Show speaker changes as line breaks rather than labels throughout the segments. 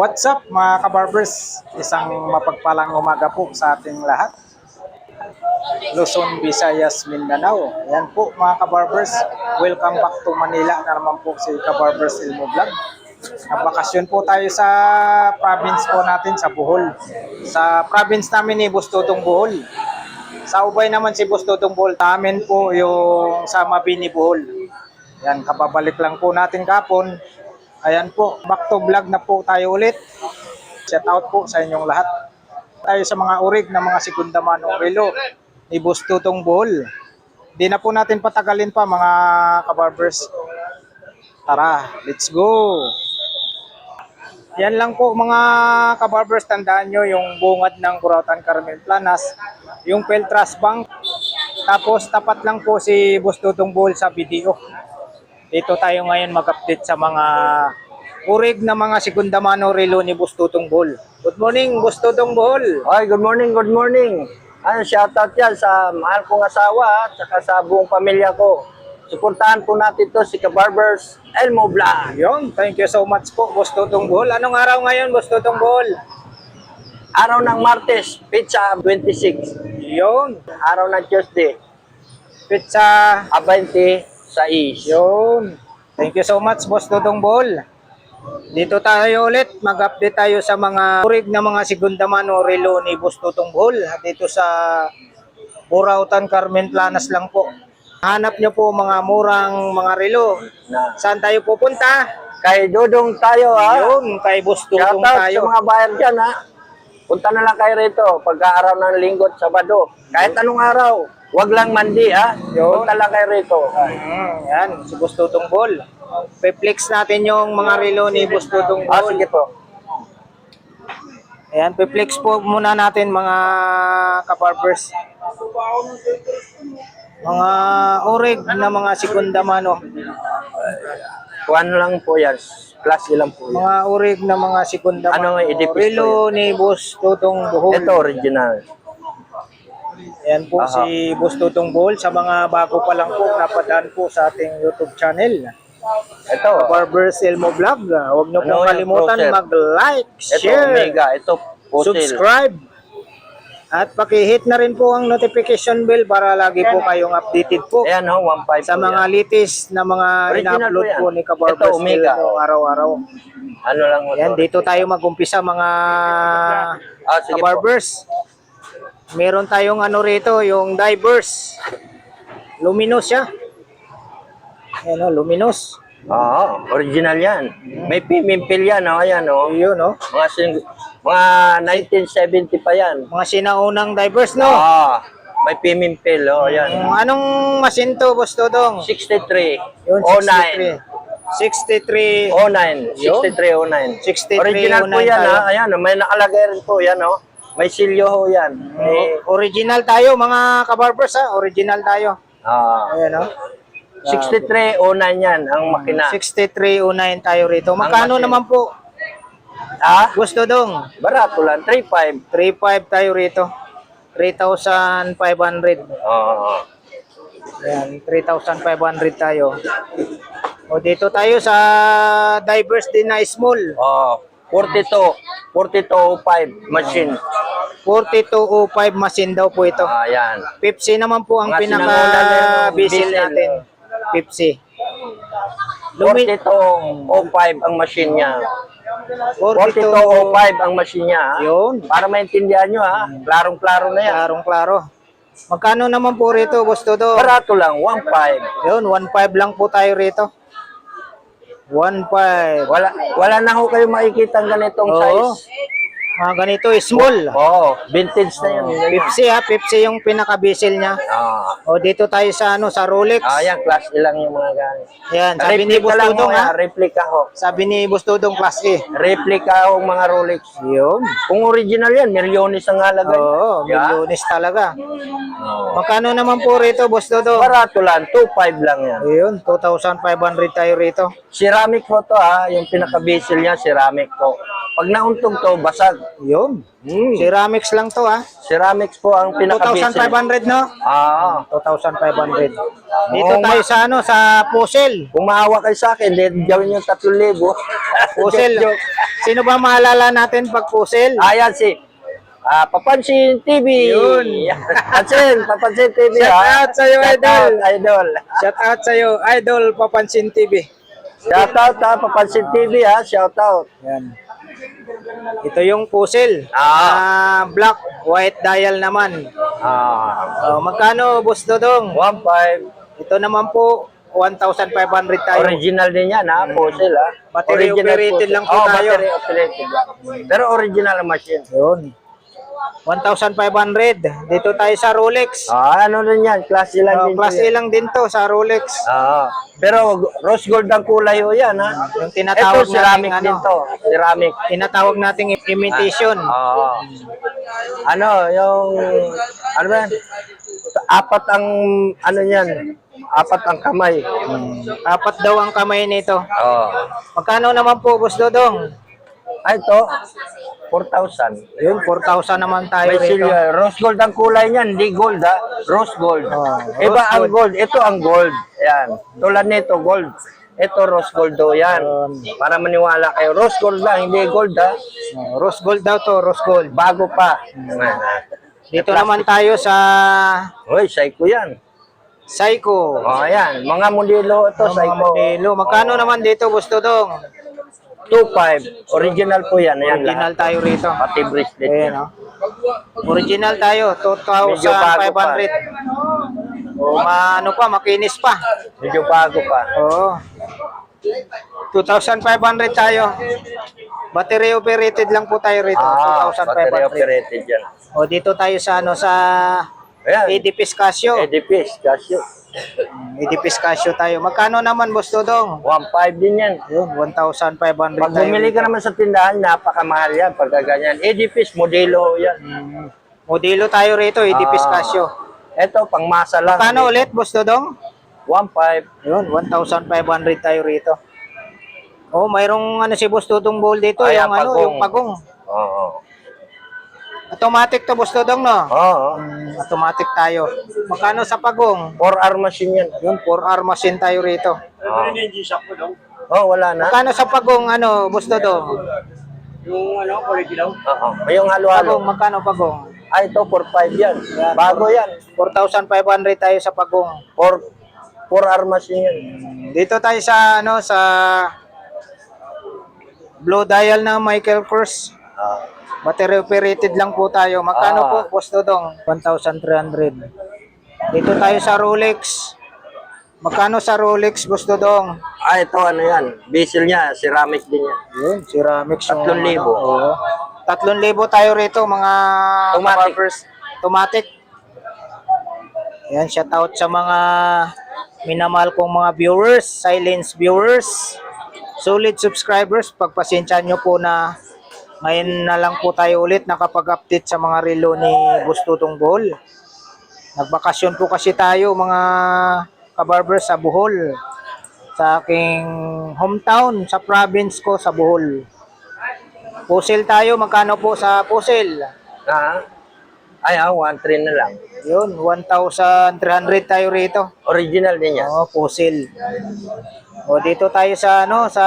What's up mga kabarbers? Isang mapagpalang umaga po sa ating lahat. Luzon, Visayas, Mindanao. Ayan po mga kabarbers. Welcome back to Manila na naman po si Kabarbers Ilmo Vlog. Nagbakasyon po tayo sa province po natin sa Bohol. Sa province namin ni Bustutong Bohol. Sa Ubay naman si Bustutong Bohol. Amin po yung sa Mabini Bohol. Ayan, kababalik lang po natin kapon. Ayan po, back to vlog na po tayo ulit. Shout out po sa inyong lahat. Tayo sa mga urig na mga segunda manong relo ni Bustutong Bohol. Di na po natin patagalin pa mga kabarbers. Tara, let's go! Yan lang po mga kabarbers, tandaan nyo yung bungad ng Burautan Carmen Planas, yung Peltras Bank. Tapos tapat lang po si Bustutong Bohol sa video. Dito tayo ngayon mag-update sa mga urig na mga segunda mano relo ni Bustutong Bohol. Good morning, Bustutong Bohol.
Ay, good morning, good morning. Shoutout yan sa mahal kong asawa at saka sa buong pamilya ko. Suportahan po natin to si Kabarbers Ilmo Vlog.
Yun, thank you so much po, Bustutong Bohol. Anong araw ngayon, Bustutong Bohol?
Araw ng Martes, pizza 26.
Yun,
Araw ng Tuesday,
pizza.
20 sa is.
Yun, thank you so much, Bustutong Bohol. Dito tayo ulit, mag-update tayo sa mga urig na mga segunda mano relo ni Bustutong Bohol. Dito sa Burautan Carmen Planas lang po. Hanap nyo po mga murang mga relo. Saan tayo pupunta?
Kay Dodong tayo ha.
Yun, kay Bustutong
Shoutout
tayo.
sa mga bayan dyan ha. Punta na lang kayo rito pagka-araw ng Linggo at Sabado. Kahit anong araw, wag lang mandi ha.
Yun.
Punta lang kayo rito.
Yan, si Bustutong Bohol. Pe-flex natin yung mga relo ni Bustutong Bohol.
Sige po.
Ayan, pe-flex po muna natin mga kabarbers. Mga orig na mga segunda mano.
Kuan lang po yan. Klase lang po yan.
Mga orig na mga segunda
Ano,
mano.
edipis
Relo ni Bustutong Bohol.
Ito original.
Ayan po si Bustutong Bohol. Sa mga bago pa lang po, napadaan po sa ating YouTube channel.
Ito.
Kabarbers Ilmo Vlog. Huwag niyo
Ano
pong kalimutan
yung
mag-like,
Ito
share,
Omega. Ito Pusil.
subscribe. At paki-hit na rin po ang notification bell para lagi po kayong updated po
Ayan ho, 1.5
sa mga latest na mga
Original
ina-upload
po yan.
po ni Kabarbers
Ito, Omega.
Ilmo araw-araw.
Ano lang mo
Yan,
to?
dito tayo mag-umpisa mga
Sige po.
Kabarbers. Meron tayong ano rito, yung divers. Luminous siya. Ayan o, luminous.
Oo, original yan. May pimimpil yan, oh, ayan, oh.
Yun o.
Mga 1970 pa yan.
Mga sinaunang divers, no?
Oo, may pimimpil, oh, ayan.
Anong machine to, Boss Todong?
63,
Yun,
09.
63.
09, 6309.
6309
Original po yan,
tayo.
ha. Ayan, may nakalagay rin po yan, oh. May silyo ho yan.
Original tayo, mga kabarbers, ha? Original tayo. Ayan, o.
6309 yan, ang makina.
6309 tayo rito. Magkano
machine.
naman po? Boss Todong?
Barato lang, 3.5.
3.5 tayo rito. 3,500.
Oo.
Ayan, 3,500 tayo. O dito tayo sa divers din na small.
Oh, 4205 machine.
4205 machine daw po ito.
Ayan.
Pepsi naman po ang
Mga
pinaka-bisil
sinangunan
natin. Pepsi.
4205 ang machine niya.
4205.
4205 ang machine niya. Ha?
Yun.
Para maintindihan nyo ha. Klarong-klaro na yan.
Klarong-klaro. Magkano naman po rito, Boss Todo?
Barato lang, 1.5.
Yun, 1.5 lang po tayo rito. 1.5.
Wala na ho kayo makikita ang ganitong
Oo.
size.
Mga ganito, small.
Oo, vintage na yan.
Pepsi ha, Pepsi yung pinaka-bisil niya. O dito tayo sa ano, sa Rolex.
Ayan, class A lang yung mga ganito.
Yan, sabi ni Boss
lang ho,
Todong ha.
replica ho.
Sabi ni Boss Todong class A.
Replica ho mga Rolex.
Yun.
Kung original yan, milyones ang halaga.
Oo, milyones talaga. Magkano naman po rito, Boss Todong?
Barato lang, 2.5 lang yan.
Ayun, 2,500 tayo rito.
Ceramic po to ha, yung pinaka-basil niya, ceramic po. Pag nauntog to, basag.
Yun. Ceramics lang to ha.
Ceramics po ang pinaka-basil.
2,500 no? 2,500. Dito
Oo,
tayo sa ano, sa puzzle.
Kung maawa kayo sa akin, then gawin yung 3,000.
Puzzle.
Joke.
Sino ba maalala natin pag pusil?
Ayan si Papansin TV.
Yun.
Papansin TV.
Shout out sa'yo, idol.
Idol.
Shout out sa'yo, Idol Papansin TV.
Shout out Papansin TV ha. Shout out.
Yan. Ito yung pusil. Black, white dial naman. Magkano, Boss Dodong?
1.5.
Ito naman po, 1,500 tayo.
Original din yan ha. Puzzle ha.
Battery operated lang po tayo.
Battery operated lang. Pero original ang machine.
Yun. 1,500. Dito tayo sa Rolex.
Ano rin yan? Class A lang din.
Class A lang din to sa Rolex.
Pero rose gold ang kulay o yan ha.
Yung tinatawag
Ito ceramic
nating,
din to. Ceramic.
Tinatawag nating imitation.
Ano ba yan? Apat ang ano yan? Apat ang kamay.
Apat daw ang kamay nito. Magkano naman po, Boss Dodong?
Ito, 4,000.
Yun, 4,000 naman tayo
May
rito.
silver. Rose gold ang kulay niyan, hindi gold ha. Rose gold. Iba
rose
ang gold. Ito ang gold. Yan. Tulad nito, gold. Ito, rose gold do yan. Para maniwala kayo. Rose gold lang, hindi gold ha.
Rose gold daw to, rose gold.
Bago pa.
Dito naman tayo sa
Uy, Seiko yan.
Seiko.
Yan. Mga modelo ito,
Mga
Seiko.
modelo. Magkano naman dito, Boss Dodong?
2.5. Original po yan. Ayan
Original
lahat.
tayo rito.
Pati bracelet.
Ayan, no? Original tayo,
Medyo bago pa.
2,500. Ano pa, makinis pa.
Medyo bago pa.
Oo. 2,500 tayo. Battery operated lang po tayo rito.
Battery
2,500.
operated yan.
Dito tayo sa sa
Ayan.
Edipis Casio.
Edipis, Casio.
Edipis Casio tayo. Magkano naman, Boss Dodong?
1.5 din yan.
Yun, 1,500
Pag
tayo.
bumili ka naman sa tindahan, napakamahal yan. Pagka ganyan. Edipis, modelo yan.
Modelo tayo rito, Edipis Casio.
Ito, pangmasa lang.
Magkano ulit, Boss Dodong?
1.5.
Yun, 1,500 tayo rito. Mayroong si Boss Dodong bowl dito, yung
pagong.
yung pagong.
Oo.
Automatic to, Boss Dodong, no?
Oo.
Automatic tayo. Magkano sa pagong?
4R machine yan.
Yun, 4R machine tayo rito.
Wala na.
Magkano sa pagong, Boss Dodong?
Oo. Yung halo-halo.
Pagong, magkano pagong?
Ito, 4.5 yan. Bago yan.
4,500 tayo sa pagong.
4R machine yan.
Dito tayo sa, sa blue dial na Michael Kors. Battery operated lang po tayo. Magkano po, Boss Dodong? 1,300. Dito tayo sa Rolex. Magkano sa Rolex, Boss Dodong?
Ito ano yan. Bezel niya, ceramic din yan.
Yun, ceramics yung
3,000.
Oo. 3,000 tayo rito, mga
Automatic.
barbers. Automatic. Yan, shout out sa mga minamahal kong mga viewers, silence viewers, solid subscribers. Pagpasensya nyo po na ngayon na lang po tayo ulit nakapag-update sa mga relo ni Boss Dodong Bohol. Nagbakasyon po kasi tayo mga kabarbers sa Bohol. Sa aking hometown, sa province ko sa Bohol. Pusil tayo, magkano po sa pusil?
1.3 na lang.
Yun, 1,300 tayo rito.
Original din yan.
Pusil. Dito tayo sa sa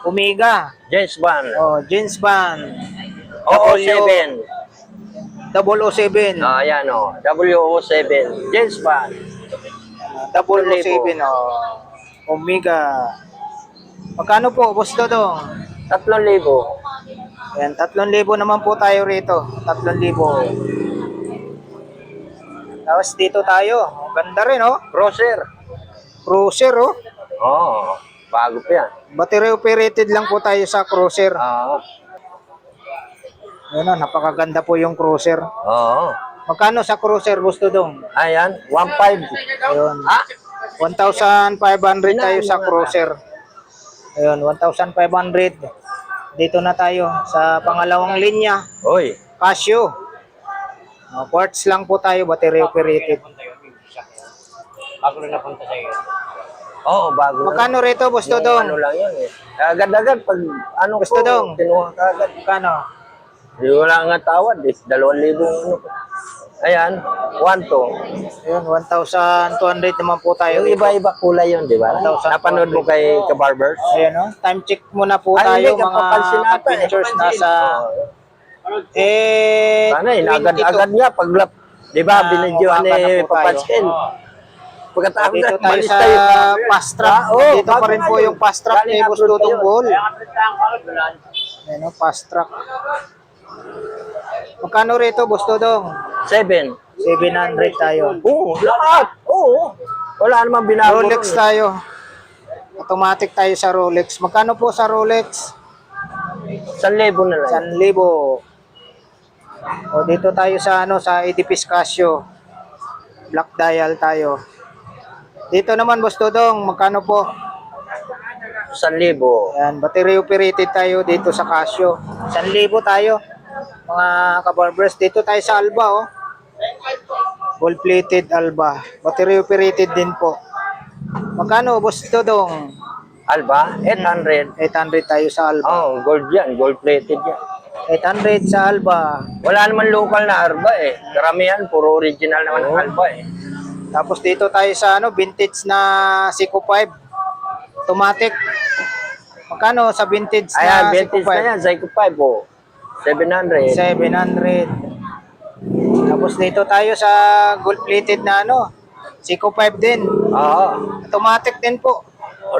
Omega.
James Bond.
Jeans band.
007.
007.
Yan o. 007. James Bond.
007. Omega. Magkano po, Boss Dodong?
3,000.
Ayan, 3,000 naman po tayo rito. 3,000. Tapos dito tayo. Ganda rin,
Crosser.
Cruiser,
Bago pa yan.
Battery operated lang po tayo sa cruiser. Ayan, napakaganda po yung cruiser. Magkano sa cruiser, Boss Dodong?
Ayan, 1.5.
Ayun. 1,500 tayo sa cruiser. Ayun, 1,500. Dito na tayo sa pangalawang linya.
Oy.
Casio. Quartz lang po tayo, battery operated.
Bago na napunta sa iyo. Bago.
Magkano rito, Boss Dodong?
Ano lang yan eh. Agad-agad pag
Boss Dodong.
kinuha ka agad.
Magkano?
Di wala nga tawad eh. 2,000 ano. Ayan, 1,200.
Ayun, 1,200 naman po tayo.
Yung iba-iba kulay yun, di ba?
1,200.
Napanood mo kay Kabarbers?
Ayan, no? Time check muna po
Ay,
tayo,
hindi, kapapansin
mga
natin, eh.
adventures. Nasa
Sana,
22.
agad-agad nga pag di ba, binidyoan
umaga na
ni
po tayo.
Papansin. Pagkatapos
Dito
na,
tayo
malis
sa
tayo.
fast track. Dito pa rin po yung fast track ni Boss Dudong Bull. Ayan, no? Fast track. Magkano rito, Boss Dudong?
7.
700 tayo.
Oo, lahat. Oo. Wala namang binago.
Rolex tayo. Automatic tayo sa Rolex. Magkano po sa Rolex?
1,000 na lang.
1,000. O dito tayo sa sa Edipis Casio. Black dial tayo. Dito naman, Boss Dudong, magkano po?
1,000.
Ayan, battery operated tayo dito sa Casio. 1,000 tayo. Mga kabarbers, dito tayo sa Alba, oh. Gold plated Alba. Battery operated din po. Magkano, Boss Dudong?
Alba, 800.
800 tayo sa Alba.
Oh, gold yan. Gold plated yan.
800 sa Alba.
Wala naman local na Alba eh. Karamihan, puro original naman ang Alba eh.
Tapos dito tayo sa vintage na Seiko 5. Automatic. Magkano sa vintage na
Ayan,
Seiko
vintage na
5?
yan. Psycho 5 oh. 700.
700. Tapos dito tayo sa gold plated na Seiko 5 din.
Oo.
Automatic din po.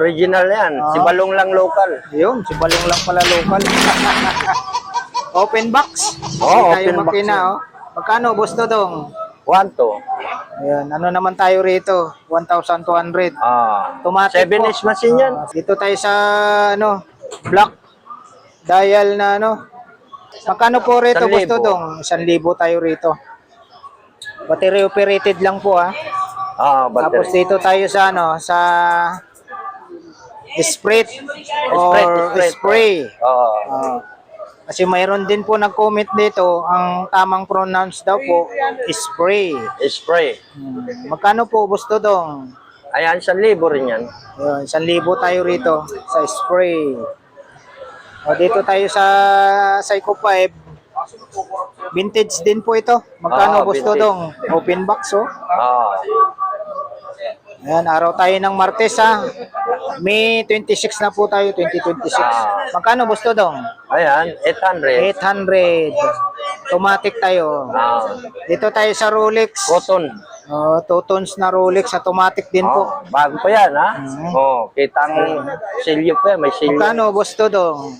Original yan.
Oo.
Si Balong lang local.
Yun, si Balong lang pala local. Open box.
Oo,
Tayo
open box
makina,
yan.
oh. Magkano, Boss Dodong?
1,200.
Ayan, ano naman tayo rito? 1,200.
Ah.
Automatic
7-inch machine yan.
Dito tayo sa black dial na Magkano po rito,
1,000.
Boss Dodong? 1,000 tayo rito. Battery operated lang po, ha. Tapos
Battery.
dito tayo sa sa Esprit or
Esprit.
spray.
Oo.
Kasi mayroon din po nag-comment dito, ang tamang pronounce daw po, spray.
Spray.
Magkano po, Boss Dodong?
Ayan, 1,000 rin yan.
Yun, 1,000 tayo rito sa spray. O dito tayo sa Seiko 5. Vintage din po ito. Magkano, Boss
vintage.
Dodong? Open box, oh.
Ah.
Ayan, araw tayo ng Martes, ha. May 26 na po tayo, 2026. Magkano, Boss Dodong?
Ayan, 800.
800. Automatic tayo. Dito tayo sa Rolex.
Cotton.
2 tons na Rolex, automatic din po.
Bago pa yan, ha? Kitang silyo pa yan. May silyo.
Magkano, Boss Dodong?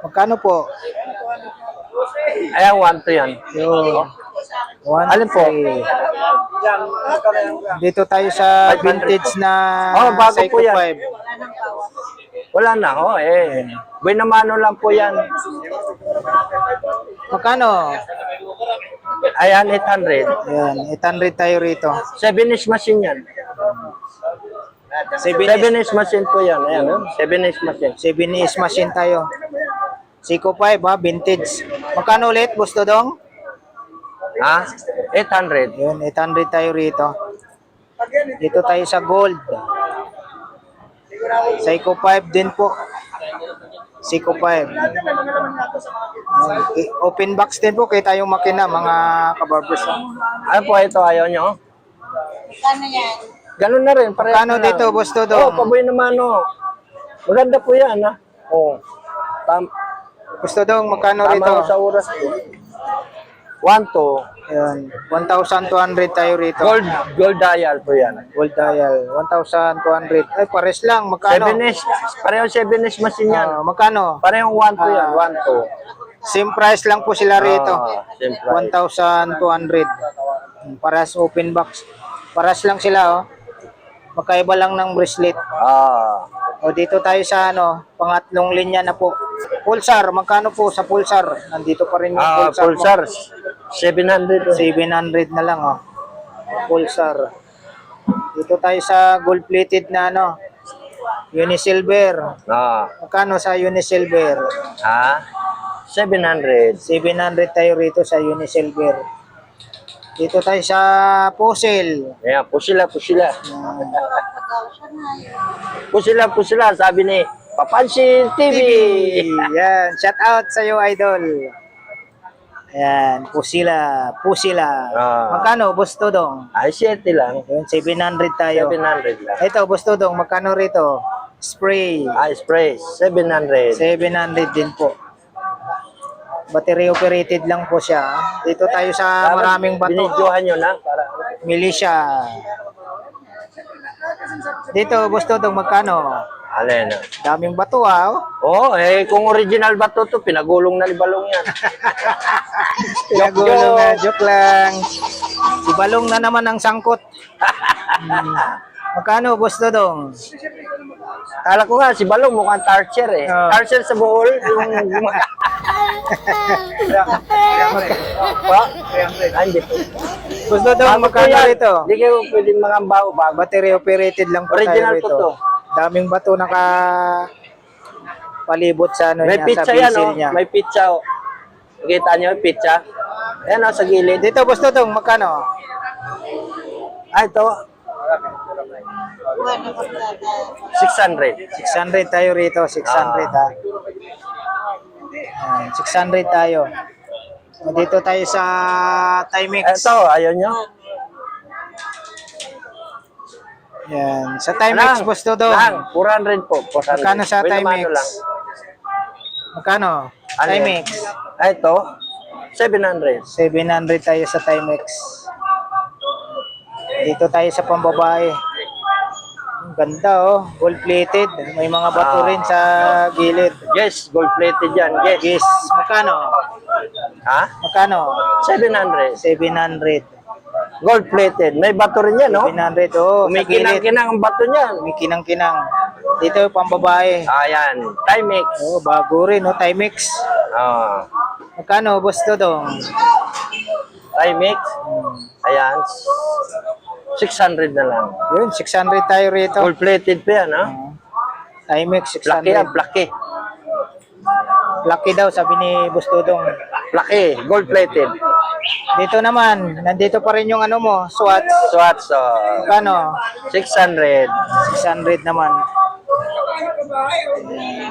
Magkano po?
Ayan, 1,200 yan.
Yun.
Alin po?
Dito tayo sa
500
vintage na
bago
Seiko
po yan.
5.
Wala na, Binamano lang po yan.
Magkano?
Ayan, 800.
Yan, 800 tayo rito.
7-inch machine yan. 7-inch machine po yan. Ayan, 7-inch machine.
7 is machine tayo. Seiko 5, ha, vintage. Magkano ulit, Boss Dodong?
Ha? 800.
Yun, 800 tayo rito. Dito tayo sa gold. Seiko 5 din po. Seiko 5. Open box din po kaya tayong makina, mga kabarbers.
Ano po ito? Ayaw nyo?
Kano yan?
Ganun na rin. Parehas
Magkano
na lang.
dito, Boss Dodong?
Paboy naman, Maganda po yan, ha?
Boss Dodong, magkano
Tama
rito?
ho sa oras po. 1,200.
Yan, 1,200 tayo rito.
Gold dial po yan.
Gold dial, 1,200. Ay, pares lang. Magkano?
7-inch. Pareho 7-inch machine yan.
Magkano?
Parehong 1,200 yan. 1,200.
Same price lang po sila rito.
Same price.
1,200. Paras open box. Paras lang sila, oh. Magkaiba lang ng bracelet. O dito tayo sa pangatlong linya na po. Pulsar, magkano po sa Pulsar? Nandito pa rin yung Pulsar.
Pulsar. 700.
700 na lang, oh. Pulsar. Dito tayo sa gold plated na Unisilver. Magkano sa Unisilver?
700.
700 tayo rito sa Unisilver. Dito tayo sa Fossil.
Ayan, pusila. Pusila, sabi ni Papansin TV.
Yan, shout out sa iyo, idol. Ayan, pusila. Magkano, Boss Todong?
Ay, 7 lang.
Yun, 700 tayo.
700 lang.
Ito, Boss Todong, magkano rito? Spray.
Ay, spray. 700.
700 din po. Battery operated lang po siya. Dito tayo sa maraming bato.
Binidyohan nyo na. Para...
Militia. Dito, Boss Todong, magkano?
Alin?
Daming bato oh.
Oh, kung original ba to, pinagulong na ni Balong yan.
Pinagulong na, joke lang. Si Balong na naman ang sangkot. Magkano, Boss Todong?
Kala ko nga, si Balong mukhang Tarcher
Oh.
Tarcher sa Bohol. Yung... Pa? Ay, hindi po.
Boss Todong, magkano rito?
Hindi kayo pwedeng mga bago.
Battery operated lang po
Original
tayo
po
rito.
to.
Daming bato naka palibot sa ano
May
niya, sa
pizza yan,
bisil
oh.
niya.
May pizza, oh. Kita nyo yung pizza? Ayan, oh, sa gilid.
Dito, Boss Todong, magkano?
Ah, ito.
Bueno, pagkata.
600.
600 tayo rito, 600 ha. Ayan, 600 tayo. Dito tayo sa Timex.
Ito, ayaw nyo?
Yan, sa Timex, Boss Todong.
Lang, 400 po. 400.
Magkano sa
May
Timex?
namano lang.
Magkano?
Ano yan?
Timex.
Ah, ito, 700.
700 tayo sa Timex. Dito tayo sa pambabae. Ang ganda oh, gold plated. May mga bato rin sa gilid.
Yes, gold plated yan. Yes.
Yes, magkano?
Ha?
Magkano?
700.
700.
Gold plated. May bato rin yan, no?
700 oh, sa gilid.
Kumikinang-kinang ang bato niyan.
Kumikinang-kinang. Dito yung pambabae.
Ayan, Timex.
Oh, bago rin oh, Timex.
Ah,
Magkano, Boss Todong?
Timex. Ayan, 600 na lang.
Yun, 600 tayo rito.
Gold plated pa yan, ha?
Timex,
Plaki yan,
600.
plaki.
Lucky daw, sabi ni Boss Todong.
Plaki, gold plated.
Dito naman, nandito pa rin yung ano mo, Swatch.
Swatch,
Magkano?
600.
600 naman.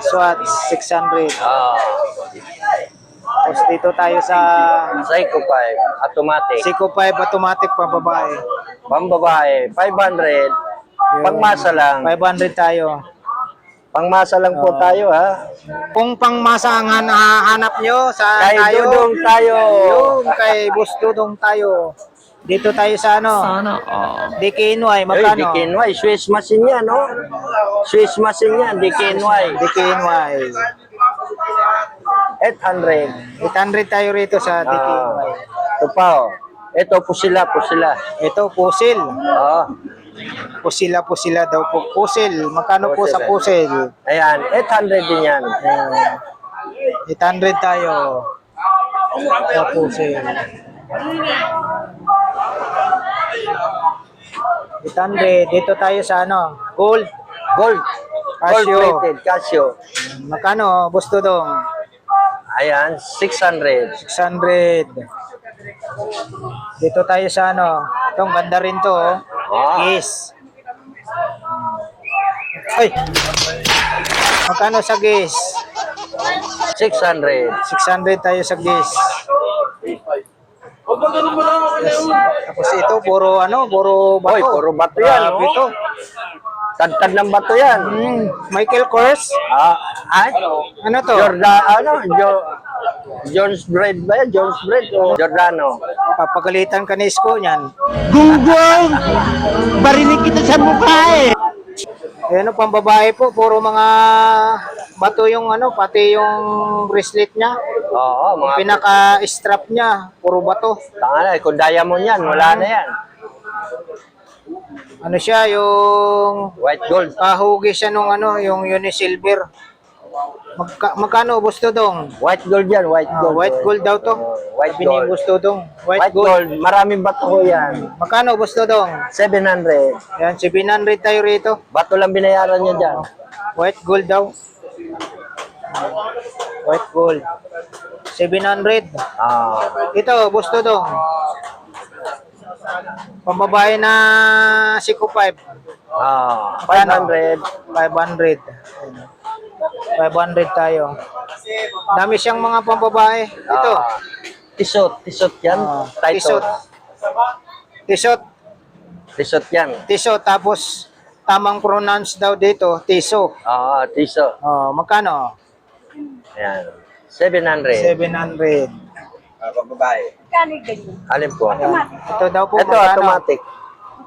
Swatch, 600.
Ah,
Tapos dito tayo sa
Psycho 5, automatic.
Seiko 5 automatic pa babae.
Pambabae, 500. Pangmasa lang.
500 tayo.
Pangmasa lang po tayo, ha?
Kung pangmasa ang hanap nyo, sa
Kay
tayo.
Dudong tayo.
Yung kay Boss Dudong tayo. Dito tayo sa ano? DKNY,
Ay,
magkano?
DKNY. Swiss machine yan, no? Swiss machine yan, DKNY.
DKNY.
800.
800 tayo rito sa DKNY.
Ito pa, oh. Ito, pusila.
Ito, pusil.
Oo.
Pusila daw po. Pusil. Magkano po sa pusil?
Ayan, 800 din yan.
800 tayo. Sa pusil. 800. Dito tayo sa ano? Gold.
Gold. Gold
Casio.
plated, Casio.
Magkano? Boss Dudong?
Ayan, 600.
600. Dito tayo sa ano? Itong ganda rin to. Oh.
Ah.
Yes. Ay! Magkano sa gas?
600.
600 tayo sa gas. Yes. Tapos ito, puro bato.
Oy, puro bato yan,
Grabe
oh.
to.
Tad-tad ng bato yan.
Michael Kors?
Ay?
Ano to?
Jones Bread ba yan? Jones Bread o Giordano?
Papagalitan ka ni Isko niyan.
Gunggong! Barinig kita sa mukha eh!
Ayan o, pambabae po, puro mga bato yung pati yung bracelet niya.
Oo, mga
Pinaka-strap niya, puro bato.
tanga na. Kung diamond yan, wala na yan.
Ano siya, yung
White gold.
kahugis siya nung yung Unisilver. Magkano, Boss Dudong?
White gold yan, white gold.
White gold daw to.
White
Sabi ni
gold.
Boss Dudong.
White gold. Maraming bato ko yan.
Magkano, Boss Dudong?
700.
Yan, 700 tayo rito.
Bato lang binayaran niya dyan.
White gold daw. White gold. 700.
Ah,
Ito, Boss Dudong. Pambabae na Seiko 5.
500.
500. 500 tayo. Dami siyang mga pambabae. Ito.
Tisot yan.
Tisot.
Title.
Tisot.
Tisot yan.
Tisot. Tapos, tamang pronounce daw dito, tiso.
Oo, tiso.
Oh, magkano?
Ayan. 700.
700.
Pagbabae.
Magkano ganyan?
Alin po?
Ito daw po,
Ito,
magkano?
automatic.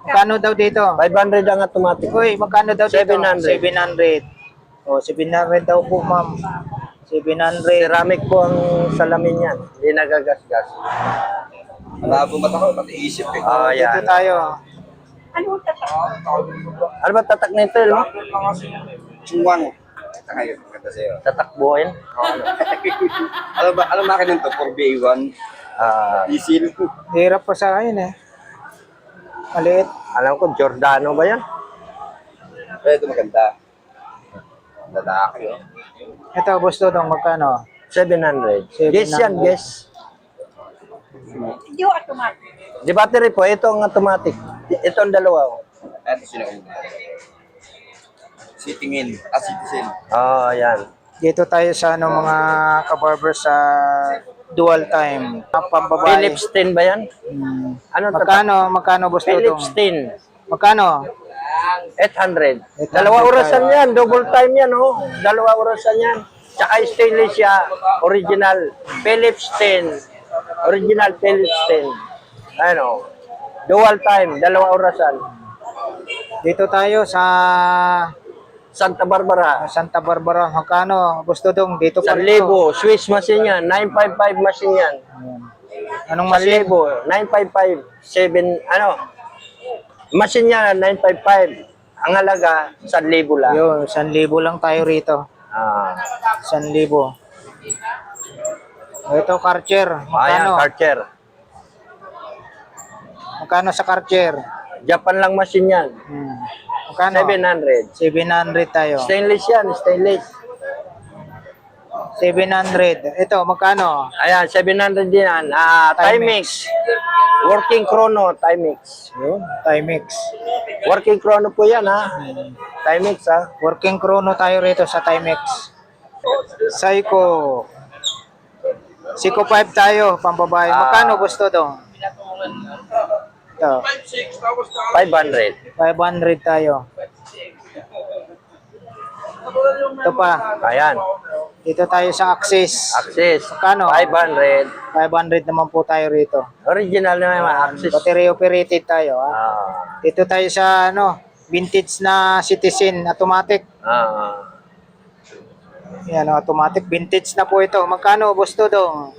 Magkano daw dito?
500 ang automatic.
Uy, magkano daw dito?
700.
700. Oh, 700 daw po, ma'am. 700.
Ceramic po ang salamin yan. Hindi nagagasgas.
Malabo mata ko, pati isip eh.
Ah,
Dito
yan.
tayo.
Ano ang tatak?
Ano ba tatak nito, no?
Chungwang. Ito kayo, maganda sa'yo.
Tatakbuhin?
Alam ba akin ito, 4BA1? Diesel.
Hirap pa sa akin eh. Maliit.
Alam ko, Giordano ba yan?
Pero ito maganda. Lalaki, oh.
Ito, gusto dong magkano?
700. Guess yan, guess.
Hindi ko automatic.
Di battery po, ito ang automatic. Ito ang dalawa.
Ito sino una. Sitting in. Citizen.
Oh, yan.
Dito tayo sa ano, mga kabarbers sa dual time. Pambabae.
Philips 10 ba yan?
Hmm.
Ano
Magkano gusto
Philips
dong?
10.
Magkano?
800.
800
Dalawa orasan
tayo.
yan. Double time yan, oh. Dalawa orasan yan. Tsaka stainless siya. Original. Philips 10. Original Philips 10. Ano? Dual time. Dalawa orasan.
Dito tayo sa
Santa Barbara.
Santa Barbara. Magkano gusto dong? Dito pa rin to.
1,000. Swiss machine yan. 955 machine yan.
Ayan. Anong machine?
1,000. 955. 7, ano? Machine yan, 955. Ang halaga, 1,000 lang.
Yun, 1,000 lang tayo rito.
Ah.
1,000. Ito, Karcher.
Ayan,
Magkano?
Karcher.
Magkano sa Karcher?
Japan lang machine yan.
Magkano?
700.
700 tayo.
Stainless yan, stainless.
700. Ito, magkano?
Ayan, 700 din yan. Timex. Working chrono, Timex.
Yun, Timex.
Working chrono po yan, ha? Timex, ha?
Working chrono tayo rito sa Timex. Psycho. Psycho 5 tayo, pambabae. Magkano gusto dong? Ito,
500.
500 tayo. Ito pa.
Ayan.
Dito tayo sa Axis.
Access.
Magkano?
500.
500 naman po tayo rito.
Original na naman, Access.
Battery operated tayo. Ha?
Ah.
Dito tayo sa ano, vintage na Citizen automatic.
Ah.
Yan, automatic vintage na po ito. Magkano gusto dong?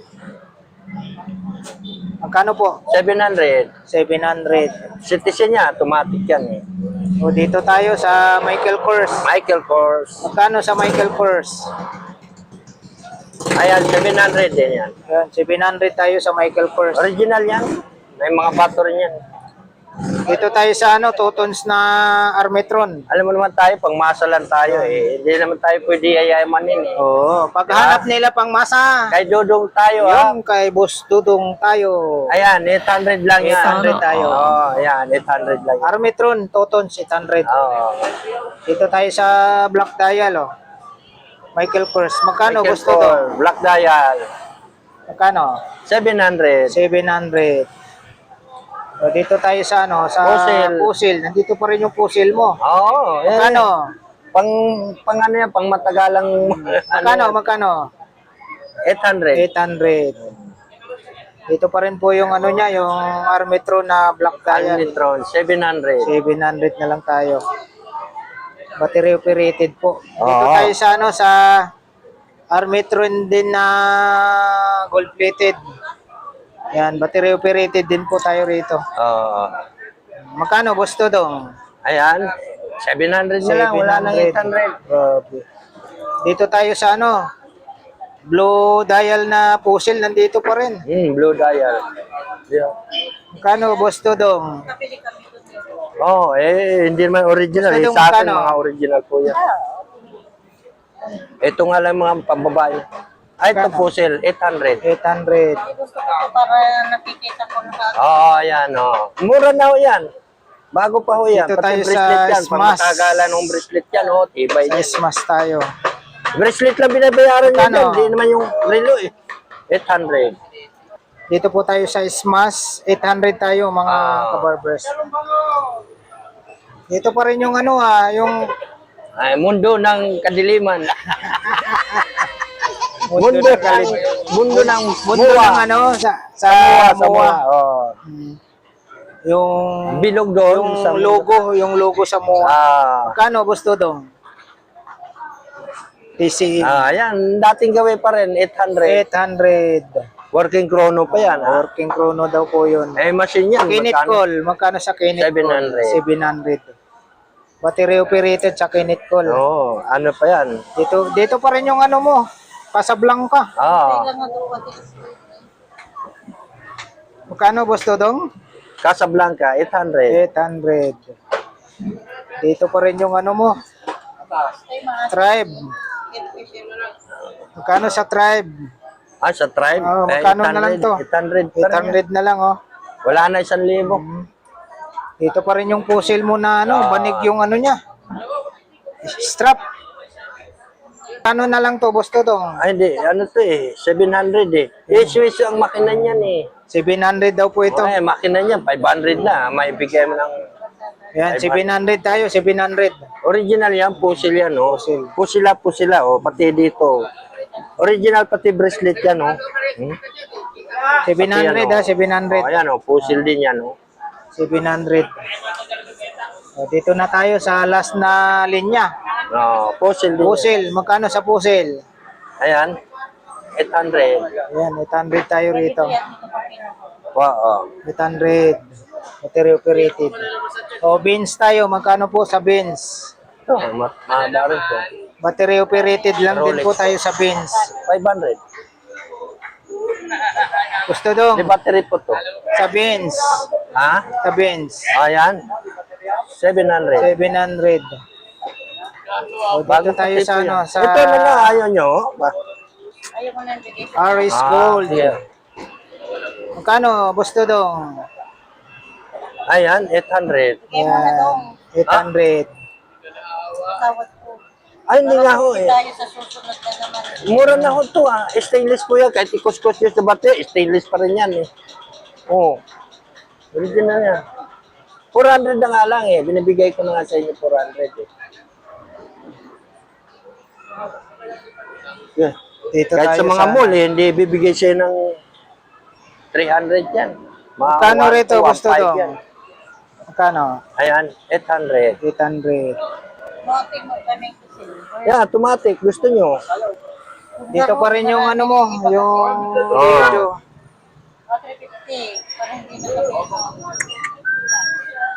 Magkano po?
700.
700.
Citizen niya, automatic yan eh.
O dito tayo sa Michael Kors.
Michael Kors.
Magkano sa Michael Kors?
Ayan, 700 din yan.
Yan, 700 tayo sa Michael Kors.
Original yan. May mga battery yan.
Dito tayo sa ano, Tutons na Armetron.
Alam mo naman tayo, pang masa lang tayo eh. Hindi naman tayo pwede ayayamanin eh.
Oo, paghanap nila pang masa.
Kay Dodong tayo ha.
Yung kay Boss Dudong tayo.
Ayan, 800 lang yan.
800 tayo.
Oo, ayan, 800 lang yan.
Armetron, Tutons, 800.
Oo.
Dito tayo sa Black Dial, oh. Michael Kors. Magkano
Michael
gusto
Kors,
to?
Black Dial.
Magkano?
700.
700. So, dito tayo sa ano, sa
Puzzle.
puzzle. Nandito pa rin yung puzzle mo.
Oo. eh,
Magkano?
Pang ano yan, pang matagalang
Magkano? Magkano?
800.
800. Dito pa rin po yung ano niya, yung Armetron na Black Dial.
Almitron, 700.
700 na lang tayo. Battery operated po. Dito
Oo.
tayo sa ano, sa Armetron din na gold plated. Yan, battery operated din po tayo rito.
Oo.
Magkano gusto dong?
Ayan, 700 na lang, wala nang 800.
Grabe. Dito tayo sa ano, blue dial na puzzle, nandito pa rin.
Blue dial. Yeah.
Magkano gusto dong?
Oh, hindi naman original.
Gusto
Eh,
nung
sa akin,
magkano?
mga original po yan. Ito nga lang mga pambabae. Ay, ito po sale, 800.
800.
Gusto ko ito para nakikita ko na
Oo, ayan, oh. Mura na ho yan. Bago pa ho yan.
Dito
Pati
tayo
bracelet
sa
yan. Pag
Smash.
matagalan ng bracelet yan, oh, tibay
Sa
niya.
Smash tayo.
Bracelet lang binabayaran niya
Magkano?
dyan. Hindi naman yung relo eh. 800.
Dito po tayo sa Smash. 800 tayo mga kabarbers. Dito pa rin yung ano yung
Ay, mundo ng kadiliman.
mundo ng galit.
Mundo ng
Mundo
muwa.
ng ano sa
Samoa.
MOA.
Oh.
Yung
Bilog doon.
yung logo sa MOA. Magkano gusto dong? TCE.
Ayan, dating gawin pa rin, 800.
800.
Working chrono pa yan.
Working chrono daw po yun.
Eh, machine yan.
Kinect call. Magkano sa Kinect call? 700. Battery operated sa Kinect call.
Oo, ano pa yan?
Dito pa rin yung ano mo. Casablanca.
Kailan nga daw pati.
Magkano gusto dong?
Casablanca, 800.
800. Dito pa rin yung ano mo. Tribe. Magkano sa Tribe?
Sa Tribe?
Magkano na lang to?
800 pa rin.
800 na lang oh.
Wala na 1,000.
Dito pa rin yung puzzle mo na ano, banig yung ano niya. Strap. Ano na lang to, boss to dong?
Ay, hindi. Ano to 700 Swiss ang makina niyan
700 daw po ito.
Okay, makina niyan, 500 na. May bigay mo ng...
Yan, 700 tayo, 700.
Original yan, pusil yan, Pusila, pati dito. Original pati bracelet yan,
700 700.
Ayan, pusil din yan,
700. Dito na tayo sa last na linya.
Pusil din.
Puzzle, magkano sa puzzle?
Ayan, 800.
Ayan, 800 tayo rito.
Wow.
800. Battery operated. Beans tayo, magkano po sa beans?
Ito, mahaba rin to.
Battery operated lang din po tayo sa beans.
500.
Gusto dong?
Di battery po to.
Sa beans.
Ha?
Sa beans.
Ayan. 700.
700. Dito tayo sa ano, sa
Ito na lang, ayaw nyo.
Ayaw mo nang bigay.
Aris Gold.
Sige.
Magkano? Gusto dong?
Ayan, 800.
Bigay mo na dong.
800.
Tawad ko.
Ay, hindi nga ho
Tayo sa susunod na naman.
Mura na ho to Stainless po yan. Kahit ikus-kus yun sa bate, stainless pa rin yan Original yan. 400 na nga lang Binibigay ko na nga sa inyo 400 Yeah.
Dito
Kahit sa
tayo
mga mall hindi bibigay siya ng 300 yan.
Magkano rito? Gusto
1.5
dong?
yan.
Magkano?
Ayan, 800.
800.
Boting mo kami kasi.
Yeah, automatic. Gusto nyo?
Dito pa rin yung ano mo, yung video.
350. Para hindi na kami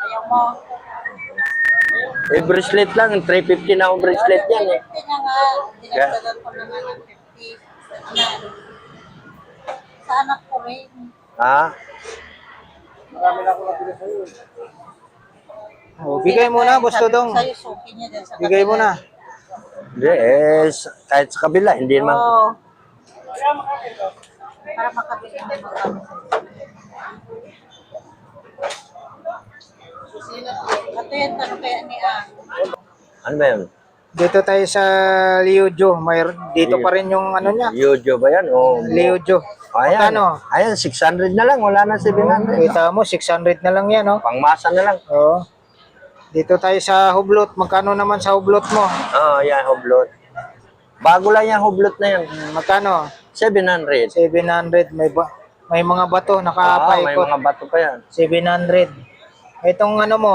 ayaw mo.
Bracelet lang. 350 na akong bracelet yan
350 na nga. Dinagdagan ko na nga ng 50. Sa anak ko rin.
Bigay mo na, gusto dong.
Sa'yo, suki niya dyan sa
Bigay mo na.
Hindi, kahit sa kabila, hindi naman.
Oo. Para makabili ng mga Ito yan, tanong kaya ni
Ano ba yun?
Dito tayo sa Liujo. Dito pa rin yung ano niya.
Yojo ba yan?
Liujo.
Ayan,
Magkano?
ayan, 600 na lang. Wala na 700.
Kita mo, 600 na lang yan,
Pangmasa na lang.
Oo. Dito tayo sa hublot. Magkano naman sa hublot mo?
Yan, hublot. Bago lang yung hublot na yan.
Magkano?
700.
700. May mga bato,
May
nakapaikot.
mga bato pa yan.
700. Itong ano mo,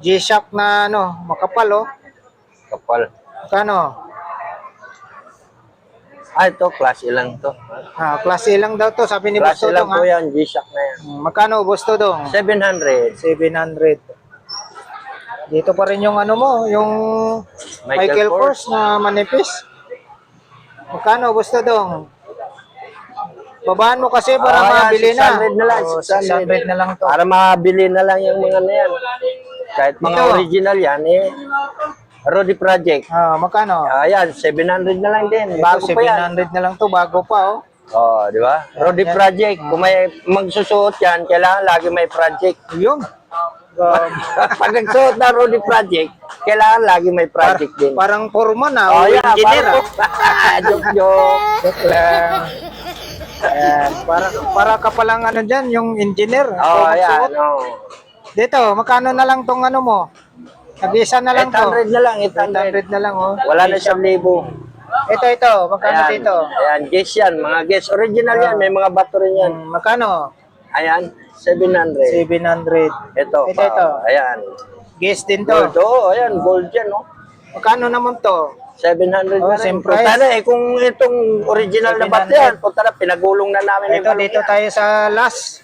G-Shock na ano, makapal
Kapal.
Magkano?
Ito, class ilang to.
Klase lang daw to, sabi ni
Class
Boss
ilang
Todong
po yan, G-Shock na yan.
Magkano Boss Todong?
700.
700. Dito pa rin yung ano mo, yung Michael Kors na manipis. Magkano Boss Todong? Babaan mo kasi para mabili na.
600 na lang.
600 na lang to.
Para mabili na lang yung mga na yan. Kahit mga
Ito.
original yan, Rodi Project.
Magkano?
Ayan, 700 na lang din.
Ito,
Bago pa yan.
700 na lang to, bago pa
Di ba? Rodi Project. Kung may magsusuot yan, kailangan lagi may project.
Yung.
Pag nagsuot na Rodi Project, kailangan lagi may project din.
Parang forma na,
Oh,
o
yeah,
engineer.
Joke.
Joke lang. Ayan, para ka palang ano dyan, yung engineer.
Oh, ayan.
Magsuot.
Oh.
Dito, magkano na lang tong ano mo? Nag-isa na lang to.
800 na lang, 800.
800 na lang, oh.
Wala na 1,000.
Ito, magkano
Ayan.
dito?
Ayan, guess yan. Mga guess. Original yan. May mga bato rin yan.
Magkano?
Ayan, 700.
700.
Ito.
Ito.
Ayan.
Guess din to.
Gold. Oh, ayan. Gold yan, oh.
Magkano naman to?
700
Oh,
na rin.
same price.
Punta na eh. Kung itong original na bato
700.
yan, punta na. Pinagulong na namin
Ito, dito tayo sa last.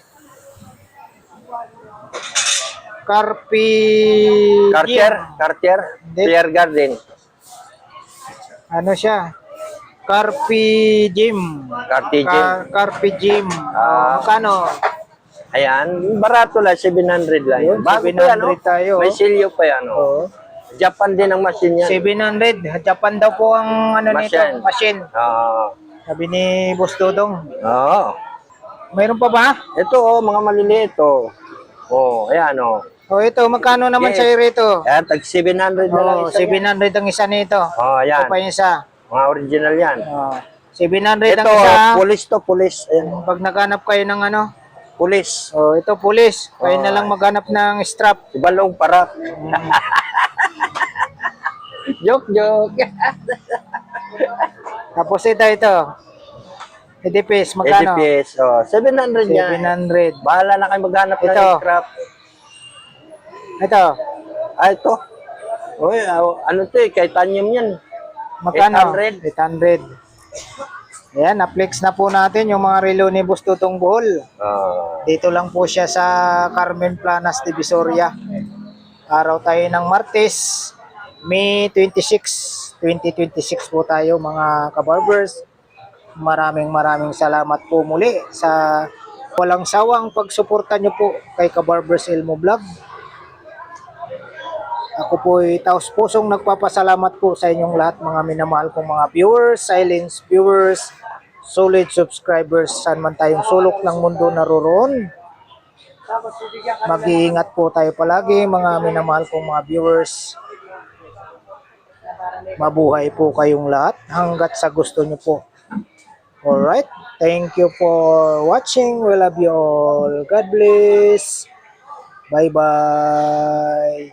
Carpi
Cartier.
Hindi.
Pierre Garden.
Ano siya? Carpi Gym.
Cartier Gym.
Carpi Gym. Magkano?
Ayan, barato lang, 700 lang.
Yun,
Bago
700
pa yan, oh.
tayo,
May
oh.
silyo pa yan, oh.
Oo.
Japan din ang machine yan.
700. Japan daw po ang ano nito,
Machine.
machine.
Oo.
Sabi ni Boss Dodong.
Oo.
Mayroon pa ba?
Ito, oh, mga maliliit, oh. Oh, ayan, oh.
O ito, magkano naman
Yes.
sa'yo rito?
Ayan, tag 700 na lang
Oh,
isa yan.
700 ang isa nito.
Oh, ayan.
Ito pa yung isa.
Mga original yan.
700
Ito,
ang isa.
police to, police. Ayan,
Pag naghanap kayo ng ano,
police.
oh, ito police. Kayo na lang maghanap ng strap.
Balong para. Joke.
Tapos ito. Edipis, magkano?
EDPS, oh, 700 yan.
700.
Bahala na kayo maghanap ng
Ito.
scrap.
Ito,
Ah, ito. Uy, ano to eh, titanium yan.
magkano?
800.
800. Ayan, na-flex na po natin yung mga relo ni Boss Tutong Bohol. Dito lang po siya sa Carmen Planas, Divisoria. Araw tayo ng Martes, May 26, 2026 po tayo mga kabarbers. Maraming salamat po muli sa walang sawang pagsuporta nyo po kay Kabarbers Elmo Vlog. Ako po ay taos-pusong nagpapasalamat po sa inyong lahat mga minamahal kong mga viewers, silent viewers, solid subscribers, saan man tayong sulok ng mundo naroroon. Mag-iingat po tayo palagi mga minamahal kong mga viewers. Mabuhay po kayong lahat hanggat sa gusto nyo po. Alright, thank you for watching. We love you all. God bless. Bye-bye.